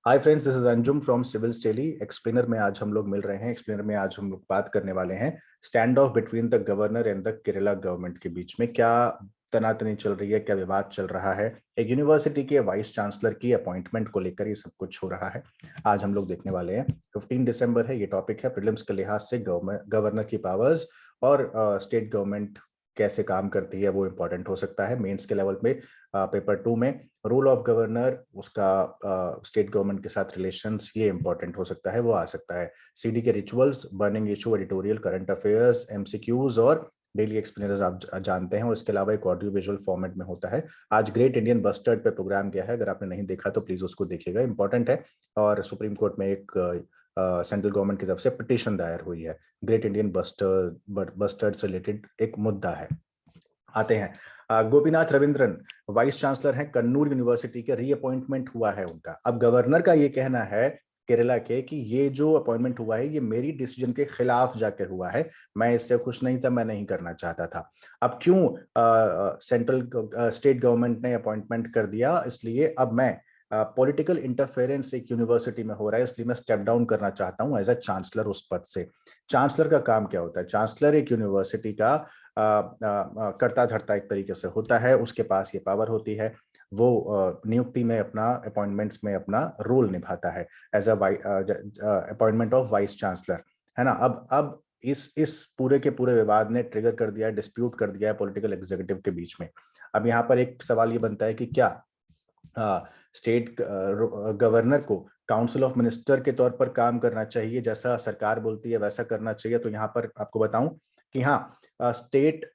Hi friends, this is Anjum from civils daily. Explainer में आज हम लोग मिल रहे हैं। एक्सप्लेनर में आज हम लोग बात करने वाले हैं stand of between the governor and the Kerala government के बीच में क्या तनातनी चल रही है, क्या विवाद चल रहा है। एक यूनिवर्सिटी के वाइस चांसलर की अपॉइंटमेंट को लेकर ये सब कुछ हो रहा है। आज हम लोग देखने वाले हैं। 15 दिसंबर है, ये टॉपिक है। प्रीलिम्स के लिहाज से गवर्नर की पावर्स और स्टेट गवर्नमेंट कैसे काम करती है वो इंपॉर्टेंट हो सकता है। मेंस के लेवल पे पेपर 2 में रूल ऑफ गवर्नर, उसका स्टेट गवर्नमेंट के साथ रिलेशंस, ये इंपॉर्टेंट हो सकता है, वो आ सकता है। सीडी के rituals, burning issue, editorial, current affairs, MCQs और डेली एक्सप्लेनर्स आप जानते हैं। और इसके अलावा एक ऑडियो विजुअल फॉर्मेट में होता है। आज ग्रेट इंडियन बस्टर्ड पे प्रोग्राम किया है, अगर आपने नहीं देखा तो प्लीज उसको देखिएगा, इंपॉर्टेंट है। और सुप्रीम कोर्ट में एक सेंट्रल गवर्नमेंट की तरफ से पिटीशन दायर हुई है। ग्रेट इंडियन बस्टर्ड से रिलेटेड एक मुद्दा है। आते हैं गोपीनाथ रविंद्रन, वाइस चांसलर हैं कन्नूर यूनिवर्सिटी के, रीअपॉइंटमेंट हुआ है उनका। अब गवर्नर का ये कहना है केरला के कि ये जो अपॉइंटमेंट हुआ है ये मेरी डिसीजन के खिलाफ जाकर हुआ है, मैं इससे खुश नहीं था, मैं नहीं करना चाहता था। अब क्यों सेंट्रल स्टेट गवर्नमेंट ने अपॉइंटमेंट कर दिया, इसलिए अब मैं पॉलिटिकल इंटरफेरेंस एक यूनिवर्सिटी में हो रहा है, इसलिए मैं स्टेप डाउन करना चाहता हूं एज अ चांसलर उस पद से। चांसलर का काम क्या होता है? चांसलर एक यूनिवर्सिटी का करता धरता एक तरीके से होता है, उसके पास ये पावर होती है। वो नियुक्ति में अपना, अपॉइंटमेंट्स में अपना रोल निभाता है as a appointment of vice chancellor, है ना। अब इस पूरे के पूरे विवाद ने ट्रिगर कर दिया है, डिस्प्यूट कर दिया है पॉलिटिकल एग्जीक्यूटिव के बीच में। अब यहाँ पर एक सवाल ये बनता है कि क्या स्टेट गवर्नर को काउंसिल ऑफ मिनिस्टर के तौर पर काम करना चाहिए, जैसा सरकार बोलती है वैसा करना चाहिए। तो यहाँ पर आपको बताऊं कि हाँ, स्टेट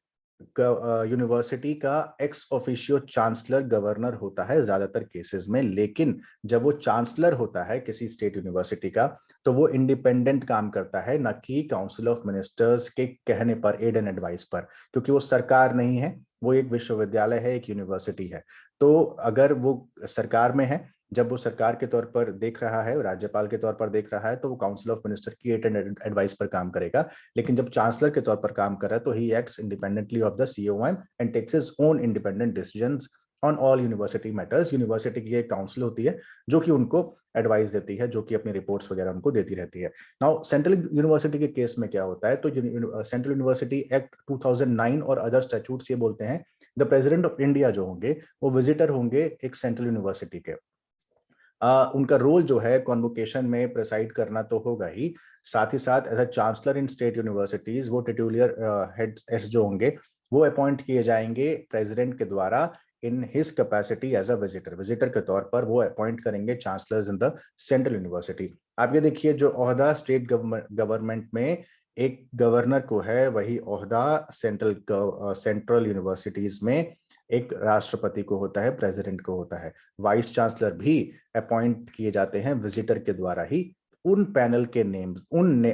यूनिवर्सिटी का एक्स ऑफिशियो चांसलर गवर्नर होता है ज्यादातर केसेस में, लेकिन जब वो चांसलर होता है किसी स्टेट यूनिवर्सिटी का तो वो इंडिपेंडेंट काम करता है, न कि काउंसिल ऑफ मिनिस्टर्स के कहने पर, एड एंड एडवाइस पर, क्योंकि वो सरकार नहीं है, वो एक विश्वविद्यालय है, एक यूनिवर्सिटी है। तो अगर वो सरकार में है, जब वो सरकार के तौर पर देख रहा है, राज्यपाल के तौर पर देख रहा है, तो वो काउंसिल ऑफ मिनिस्टर की एड एंड एडवाइस पर काम करेगा। लेकिन जब चांसलर के तौर पर काम कर रहा है तो he acts independently of the COM and takes his own independent decisions on all university matters. University की एक काउंसिल होती है जो कि उनको एडवाइस देती है, जो कि अपनी रिपोर्ट्स वगैरह उनको देती रहती है। नाउ सेंट्रल यूनिवर्सिटी के केस में क्या होता है, तो सेंट्रल यूनिवर्सिटी एक्ट 2009 और अदर स्टैट्यूट्स ये बोलते हैं द प्रेसिडेंट ऑफ इंडिया जो होंगे वो विजिटर होंगे एक सेंट्रल यूनिवर्सिटी के। उनका रोल जो है कॉन्वोकेशन में प्रेसाइड करना तो होगा ही, साथ ही साथ as a chancellor in state universities वो टिट्यूलियर हेड्स जो होंगे वो अपॉइंट किए जाएंगे प्रेसिडेंट के द्वारा in his capacity as a visitor. Visitor के तौर पर वो अपॉइंट करेंगे chancellors in the central university. आप ये देखिए, जो ओहदा स्टेट गवर्नमेंट में एक गवर्नर को है, वही ओहदा सेंट्रल यूनिवर्सिटीज में एक राष्ट्रपति को होता है, प्रेसिडेंट को होता है। वाइस चांसलर भी अपॉइंट किए जाते हैं विजिटर के द्वारा ही, उन पैनल के नेम,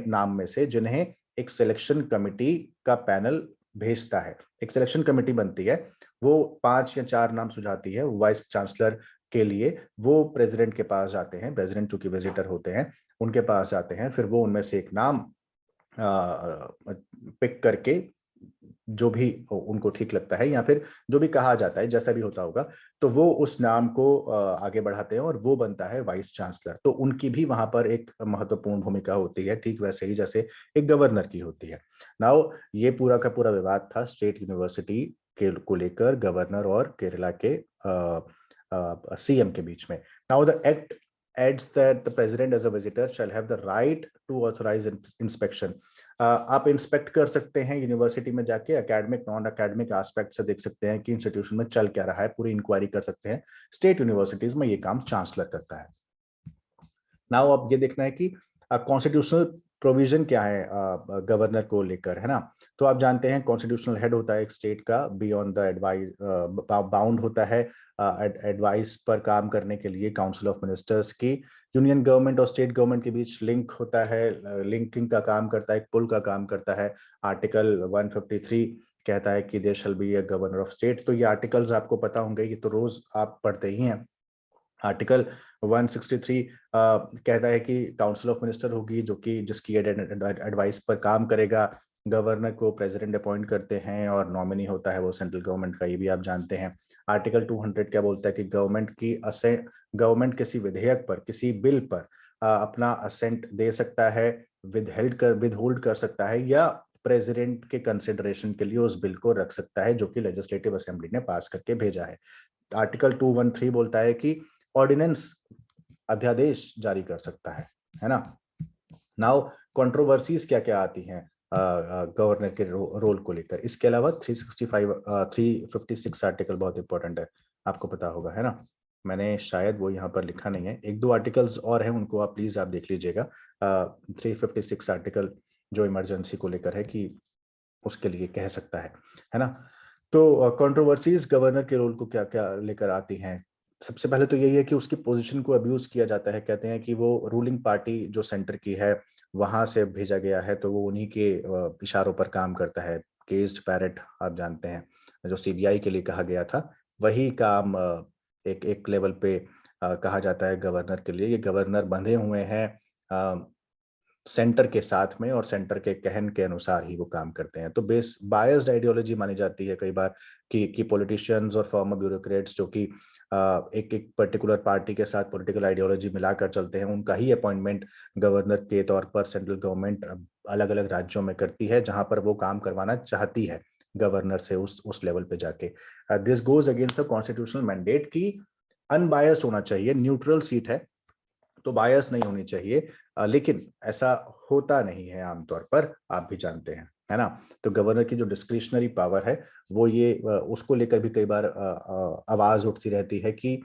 नाम में से जिन्हें एक सिलेक्शन कमिटी का पैनल भेजता है। एक सिलेक्शन कमिटी बनती है, वो 5 या 4 नाम सुझाती है वाइस चांसलर के लिए। वो प्रेसिडेंट के पास जाते हैं, प्रेसिडेंट चूंकि विजिटर होते हैं उनके पास जाते हैं, फिर वो उनमें से एक नाम पिक करके, जो भी उनको ठीक लगता है या फिर जो भी कहा जाता है, जैसा भी होता होगा, तो वो उस नाम को आगे बढ़ाते हैं और वो बनता है वाइस चांसलर। तो उनकी भी वहां पर एक महत्वपूर्ण भूमिका होती है, ठीक वैसे ही जैसे एक गवर्नर की होती है। नाउ ये पूरा का पूरा विवाद था स्टेट यूनिवर्सिटी के को लेकर गवर्नर और केरला के सीएम के बीच में। Now the act adds that the president as a visitor shall have the right to authorize inspection। आप इंस्पेक्ट कर सकते हैं यूनिवर्सिटी में जाके, एकेडमिक नॉन एकेडमिक एस्पेक्ट से देख सकते हैं कि इंस्टीट्यूशन में चल क्या रहा है, पूरी इंक्वायरी कर सकते हैं। स्टेट यूनिवर्सिटीज में ये काम चांसलर करता है। नाउ अब ये देखना है कि कॉन्स्टिट्यूशनल प्रोविजन क्या है गवर्नर को लेकर, है ना। तो आप जानते हैं कॉन्स्टिट्यूशनल हेड होता है एक स्टेट का, बियॉन्ड द एडवाइस बाउंड होता है एडवाइस पर काम करने के लिए काउंसिल ऑफ मिनिस्टर्स की। यूनियन गवर्नमेंट और स्टेट गवर्नमेंट के बीच लिंक होता है, लिंकिंग का काम करता है, एक पुल का काम करता है। आर्टिकल 153 कहता है कि there shall be a governor of state. तो ये आर्टिकल्स आपको पता होंगे, ये तो रोज आप पढ़ते ही हैं। आर्टिकल 163 कहता है कि काउंसिल ऑफ मिनिस्टर होगी, जो कि जिसकी एडवाइस पर काम करेगा। गवर्नर को प्रेसिडेंट अपॉइंट करते हैं और नॉमिनी होता है वो सेंट्रल गवर्नमेंट का, ये भी आप जानते हैं। आर्टिकल 200 क्या बोलता है कि गवर्नमेंट किसी विधेयक पर, किसी बिल पर अपना असेंट दे सकता है, विदहोल्ड कर सकता है, या प्रेसिडेंट के कंसिडरेशन के लिए उस बिल को रख सकता है जो कि लेजिस्लेटिव असेंबली ने पास करके भेजा है। आर्टिकल 213 बोलता है कि ऑर्डिनेंस, अध्यादेश जारी कर सकता है ना। नाउ कंट्रोवर्सीज क्या क्या आती हैं गवर्नर के रोल को लेकर, इसके अलावा 365 356 आर्टिकल बहुत इंपॉर्टेंट है, आपको पता होगा, है ना। मैंने शायद वो यहाँ पर लिखा नहीं है, एक दो आर्टिकल्स और हैं, उनको आप प्लीज आप देख लीजिएगा। 356 आर्टिकल जो इमरजेंसी को लेकर है कि उसके लिए कह सकता है ना। तो कंट्रोवर्सीज गवर्नर के रोल को क्या क्या लेकर आती हैं। सबसे पहले तो यही है कि उसकी पोजीशन को अब्यूज किया जाता है। कहते हैं कि वो रूलिंग पार्टी जो सेंटर की है वहां से भेजा गया है, तो वो उन्हीं के इशारों पर काम करता है। केस्ड पैरेट आप जानते हैं, जो सीबीआई के लिए कहा गया था, वही काम एक एक लेवल पे कहा जाता है गवर्नर के लिए। ये गवर्नर बंधे हुए हैं सेंटर के साथ में, और सेंटर के कहन के अनुसार ही वो काम करते हैं। तो बायस्ड आइडियोलॉजी मानी जाती है कई बार कि पॉलिटिशियंस और फॉर्मर ब्यूरोक्रेट्स जो कि एक एक पर्टिकुलर पार्टी के साथ पॉलिटिकल आइडियोलॉजी मिलाकर चलते हैं, उनका ही अपॉइंटमेंट गवर्नर के तौर पर सेंट्रल गवर्नमेंट अलग अलग राज्यों में करती है जहां पर वो काम करवाना चाहती है गवर्नर से उस लेवल पे जाके। This goes against the constitutional mandate की अनबायस्ड होना चाहिए, न्यूट्रल सीट है तो बायस नहीं होनी चाहिए। लेकिन ऐसा होता नहीं है आमतौर पर, आप भी जानते हैं, है ना। तो गवर्नर की जो डिस्क्रिशनरी पावर है वो ये उसको लेकर भी कई बार आवाज उठती रहती है कि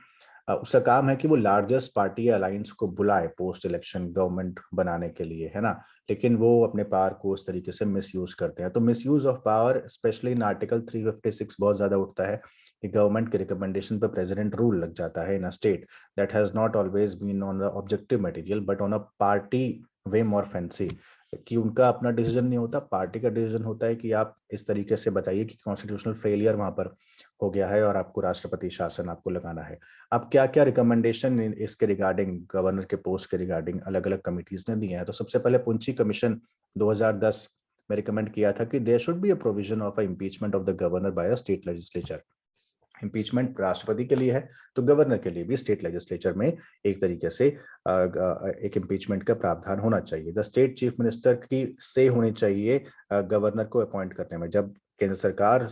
उसका काम है कि वो लार्जेस्ट पार्टी या अलायंस को बुलाए पोस्ट इलेक्शन गवर्नमेंट बनाने के लिए, है ना। लेकिन वो अपने पावर को उस तरीके से मिसयूज करते हैं। तो misuse of power specially in article 356 बहुत ज्यादा उठता है कि गवर्नमेंट के रिकमेंडेशन पर प्रेसिडेंट रूल लग जाता है in a state that has not always been on the objective material but on a party whim or fancy। कि उनका अपना डिसीजन नहीं होता, पार्टी का डिसीजन होता है कि आप इस तरीके से बताइए कि कॉन्स्टिट्यूशनल फेलियर वहां पर हो गया है और आपको राष्ट्रपति शासन आपको लगाना है। अब क्या क्या रिकमेंडेशन इसके रिगार्डिंग, गवर्नर के पोस्ट के रिगार्डिंग अलग अलग कमिटीज ने दिए हैं। तो सबसे पहले पुंछी कमीशन 2010 में रिकमेंड किया था कि there should be a provision of a impeachment of the governor by a state legislature. Impeachment राष्ट्रपति के लिए है तो गवर्नर के लिए भी स्टेट लेजिस्लेचर में एक तरीके से एक इम्पीचमेंट का प्रावधान होना चाहिए। द स्टेट चीफ मिनिस्टर की से होनी चाहिए गवर्नर को अपॉइंट करने में। जब केंद्र सरकार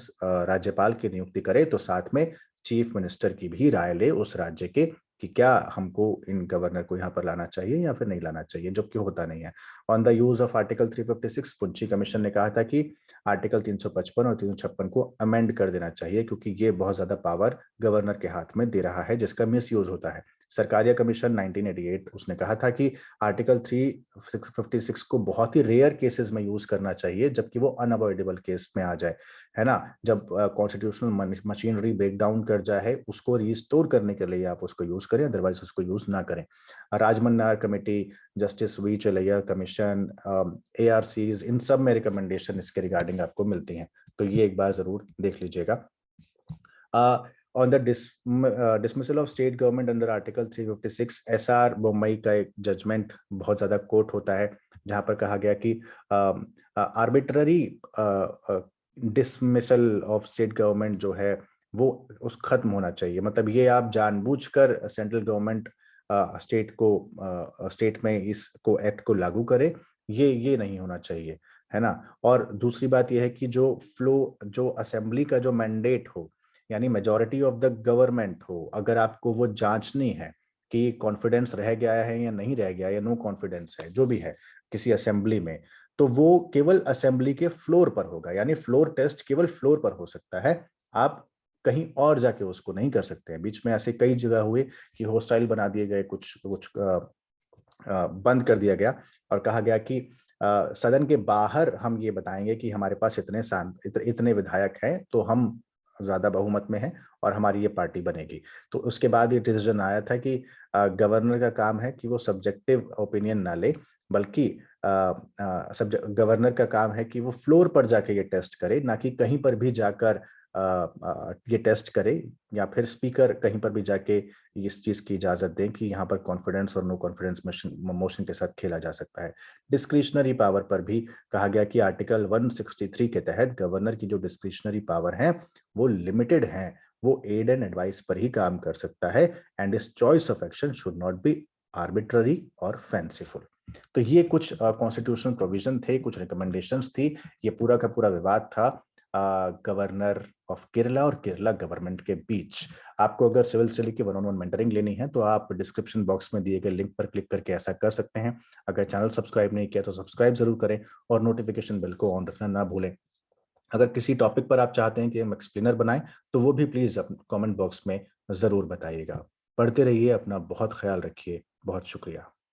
राज्यपाल की नियुक्ति करे तो साथ में चीफ मिनिस्टर की भी राय ले उस राज्य के कि क्या हमको इन गवर्नर को यहाँ पर लाना चाहिए या फिर नहीं लाना चाहिए, जो कि होता नहीं है। On the use of article 356 Punchhi commission ने कहा था कि आर्टिकल 355 और 356 को अमेंड कर देना चाहिए क्योंकि ये बहुत ज्यादा पावर गवर्नर के हाथ में दे रहा है जिसका मिस यूज होता है। सरकारिया कमीशन 1988 उसने कहा था कि आर्टिकल 356 को बहुत ही रेयर केसेस में यूज करना चाहिए जबकि वो अनअवॉइडेबल केस में आ जाए, है ना। जब कॉन्स्टिट्यूशनल मशीनरी ब्रेक डाउन कर जाए उसको रिस्टोर करने के लिए आप उसको यूज करें, अदरवाइज उसको यूज ना करें। Rajamannar committee, justice V Chelaiah commission, ARCs, इन सब में रिकमेंडेशन इसके रिगार्डिंग आपको मिलती हैं, तो ये एक बार जरूर देख लीजिएगा। On the dismissal of state government under article 356, SR Mumbai का एक जजमेंट बहुत ज्यादा कोर्ट होता है जहां पर कहा गया कि arbitrary dismissal of state government जो है वो उस खत्म होना चाहिए। मतलब ये आप जानबूझकर सेंट्रल गवर्नमेंट स्टेट में इसको एक्ट को लागू करे, ये नहीं होना चाहिए, है ना। और दूसरी बात यह है कि जो असेंबली का जो मैंडेट हो, यानी मेजॉरिटी ऑफ द गवर्नमेंट हो, अगर आपको वो जांचनी है कि कॉन्फिडेंस रह गया है या नहीं रह गया या नो कॉन्फिडेंस है जो भी है किसी असेंबली में, तो वो केवल असेंबली के फ्लोर पर होगा। यानी फ्लोर टेस्ट केवल फ्लोर पर हो सकता है, आप कहीं और जाके उसको नहीं कर सकते हैं। बीच में ऐसे कई जगह हुए कि हॉस्टाइल बना दिए गए, कुछ कुछ बंद कर दिया गया और कहा गया कि सदन के बाहर हम ये बताएंगे कि हमारे पास इतने विधायक हैं तो हम ज्यादा बहुमत में हैं और हमारी ये पार्टी बनेगी। तो उसके बाद ये डिसीजन आया था कि गवर्नर का काम है कि वो सब्जेक्टिव ओपिनियन ना ले, बल्कि गवर्नर का काम है कि वो फ्लोर पर जाके ये टेस्ट करे, ना कि कहीं पर भी जाकर ये टेस्ट करे या फिर स्पीकर कहीं पर भी जाके इस चीज की इजाजत दें कि यहाँ पर कॉन्फिडेंस और नो कॉन्फिडेंस मोशन के साथ खेला जा सकता है। डिस्क्रिशनरी पावर पर भी कहा गया कि आर्टिकल 163 के तहत गवर्नर की जो डिस्क्रिशनरी पावर है वो लिमिटेड है, वो एड एंड एडवाइस पर ही काम कर सकता है, एंड इस choice of action should not be arbitrary और फैंसीफुल। तो ये कुछ कॉन्स्टिट्यूशनल प्रोविजन थे, कुछ रिकमेंडेशंस थी। ये पूरा का पूरा विवाद था गवर्नर ऑफ केरला और केरला गवर्नमेंट के बीच। आपको अगर सिविल सेल की 1-on-1 मेंटरिंग लेनी है तो आप डिस्क्रिप्शन बॉक्स में दिए गए लिंक पर क्लिक करके ऐसा कर सकते हैं। अगर चैनल सब्सक्राइब नहीं किया तो सब्सक्राइब जरूर करें और नोटिफिकेशन बेल को ऑन रखना ना भूलें। अगर किसी टॉपिक पर आप चाहते हैं कि हम एक्सप्लेनर बनाएं तो वो भी प्लीज कमेंट बॉक्स में जरूर बताइएगा। पढ़ते रहिए, अपना बहुत ख्याल रखिए। बहुत शुक्रिया।